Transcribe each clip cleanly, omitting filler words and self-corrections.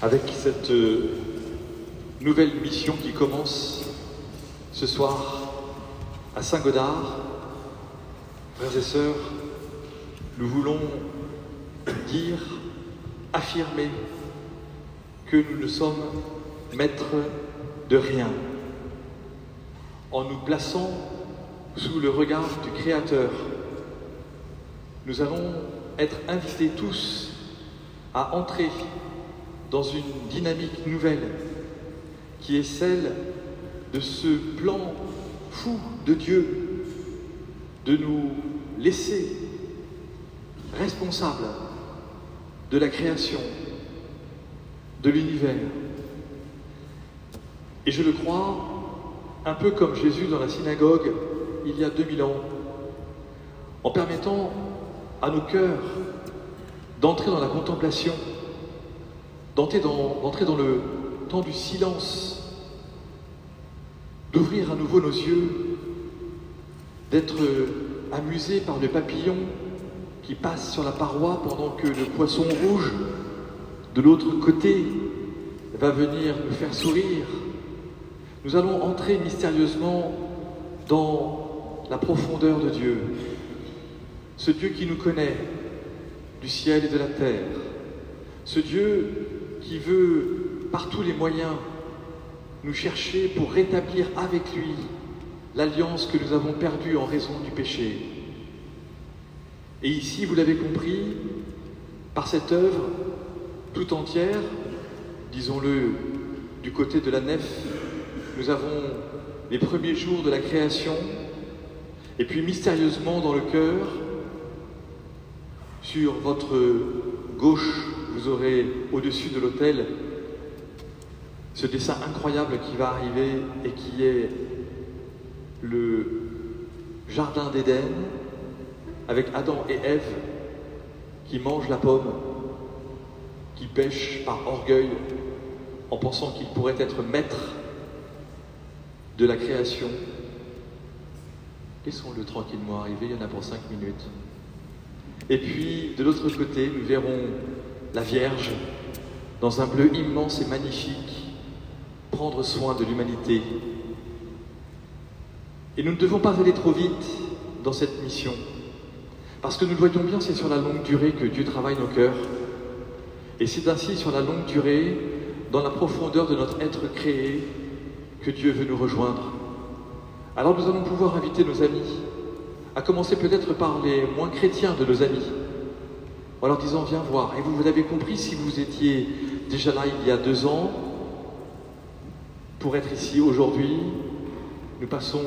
avec cette nouvelle mission qui commence ce soir à Saint-Godard. Frères et sœurs, nous voulons dire, affirmer que nous ne sommes maîtres de rien, en nous plaçant sous le regard du Créateur. Nous allons être invités tous à entrer dans une dynamique nouvelle qui est celle de ce plan fou de Dieu de nous laisser responsables de la création, de l'univers. Et je le crois, un peu comme Jésus dans la synagogue il y a 2000 ans, en permettant à nos cœurs d'entrer dans la contemplation, d'entrer dans le temps du silence, d'ouvrir à nouveau nos yeux, d'être amusés par le papillon qui passe sur la paroi pendant que le poisson rouge de l'autre côté va venir nous faire sourire. Nous allons entrer mystérieusement dans la profondeur de Dieu, ce Dieu qui nous connaît du ciel et de la terre, ce Dieu qui veut par tous les moyens nous chercher pour rétablir avec lui l'alliance que nous avons perdue en raison du péché. Et ici, vous l'avez compris, par cette œuvre tout entière, disons-le du côté de la nef, nous avons les premiers jours de la création, et puis mystérieusement dans le cœur, sur votre gauche, vous aurez au-dessus de l'autel ce dessin incroyable qui va arriver et qui est le jardin d'Éden avec Adam et Ève qui mangent la pomme, qui pêchent par orgueil en pensant qu'ils pourraient être maîtres de la création. Laissons-le tranquillement arriver, il y en a pour 5 minutes. Et puis, de l'autre côté, nous verrons la Vierge, dans un bleu immense et magnifique, prendre soin de l'humanité. Et nous ne devons pas aller trop vite dans cette mission, parce que nous le voyons bien, c'est sur la longue durée que Dieu travaille nos cœurs. Et c'est ainsi sur la longue durée, dans la profondeur de notre être créé, que Dieu veut nous rejoindre. Alors nous allons pouvoir inviter nos amis, à commencer peut-être par les moins chrétiens de nos amis, en leur disant viens voir. Et vous l'avez compris, si vous étiez déjà là il y a 2 ans, pour être ici aujourd'hui, nous passons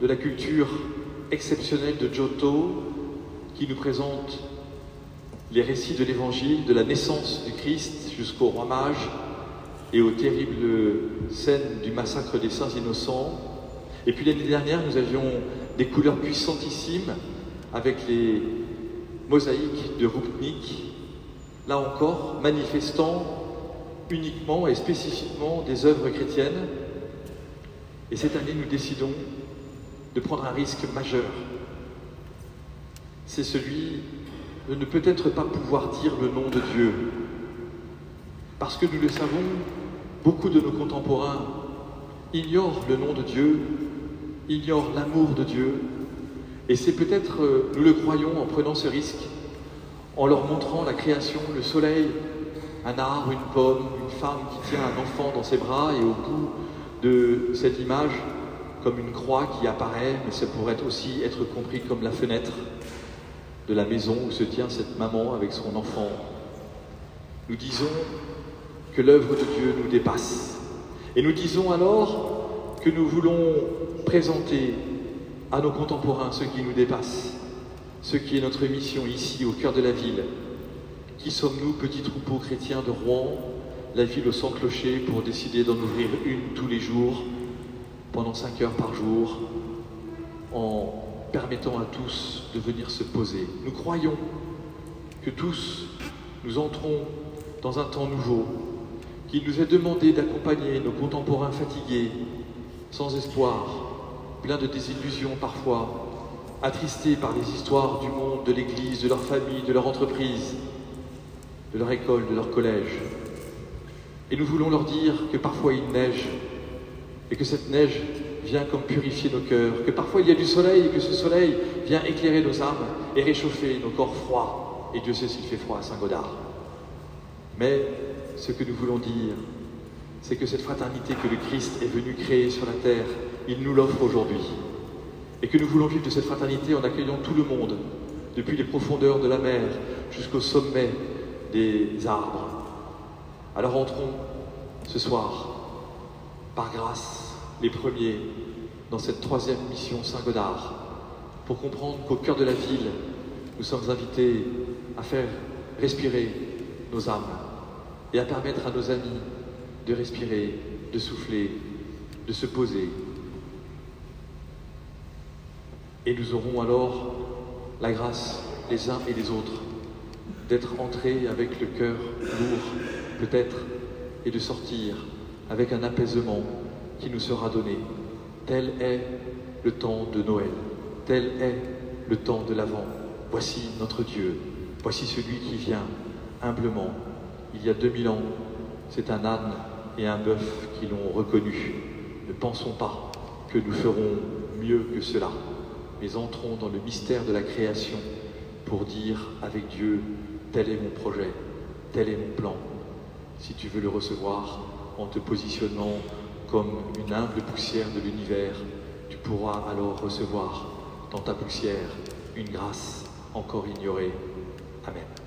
de la culture exceptionnelle de Giotto, qui nous présente les récits de l'Évangile, de la naissance du Christ jusqu'au roi mage et aux terribles scènes du massacre des saints innocents. Et puis l'année dernière, nous avions des couleurs puissantissimes avec les mosaïques de Rupnik, là encore manifestant uniquement et spécifiquement des œuvres chrétiennes. Et cette année, nous décidons de prendre un risque majeur. C'est celui de ne peut-être pas pouvoir dire le nom de Dieu. Parce que nous le savons, beaucoup de nos contemporains ignorent le nom de Dieu, ignorent l'amour de Dieu. Et c'est peut-être, nous le croyons en prenant ce risque, en leur montrant la création, le soleil, un arbre, une pomme, une femme qui tient un enfant dans ses bras, et au bout de cette image, comme une croix qui apparaît, mais ça pourrait aussi être compris comme la fenêtre de la maison où se tient cette maman avec son enfant. Nous disons que l'œuvre de Dieu nous dépasse. Et nous disons alors que nous voulons présenter à nos contemporains ce qui nous dépasse, ce qui est notre mission ici au cœur de la ville. Qui sommes-nous, petits troupeaux chrétiens de Rouen, la ville aux 100 clochers, pour décider d'en ouvrir une tous les jours, pendant 5 heures par jour, en permettant à tous de venir se poser. Nous croyons que tous, nous entrons dans un temps nouveau, qu'il nous est demandé d'accompagner nos contemporains fatigués, sans espoir, pleins de désillusions parfois, attristés par les histoires du monde, de l'Église, de leur famille, de leur entreprise, de leur école, de leur collège. Et nous voulons leur dire que parfois il neige, et que cette neige vient comme purifier nos cœurs, que parfois il y a du soleil, et que ce soleil vient éclairer nos âmes et réchauffer nos corps froids. Et Dieu sait s'il fait froid à Saint-Godard. Mais ce que nous voulons dire, c'est que cette fraternité que le Christ est venu créer sur la terre, il nous l'offre aujourd'hui. Et que nous voulons vivre de cette fraternité en accueillant tout le monde, depuis les profondeurs de la mer jusqu'au sommet des arbres. Alors entrons ce soir, par grâce, les premiers, dans cette 3e mission Saint-Godard, pour comprendre qu'au cœur de la ville, nous sommes invités à faire respirer nos âmes et à permettre à nos amis de respirer, de souffler, de se poser. Et nous aurons alors la grâce, les uns et les autres, d'être entrés avec le cœur lourd, peut-être, et de sortir avec un apaisement qui nous sera donné. Tel est le temps de Noël, tel est le temps de l'Avent. Voici notre Dieu, voici celui qui vient humblement. Il y a 2000 ans, c'est un âne et un bœuf qui l'ont reconnu. Ne pensons pas que nous ferons mieux que cela, mais entrons dans le mystère de la création pour dire avec Dieu, tel est mon projet, tel est mon plan. Si tu veux le recevoir en te positionnant comme une humble poussière de l'univers, tu pourras alors recevoir dans ta poussière une grâce encore ignorée. Amen.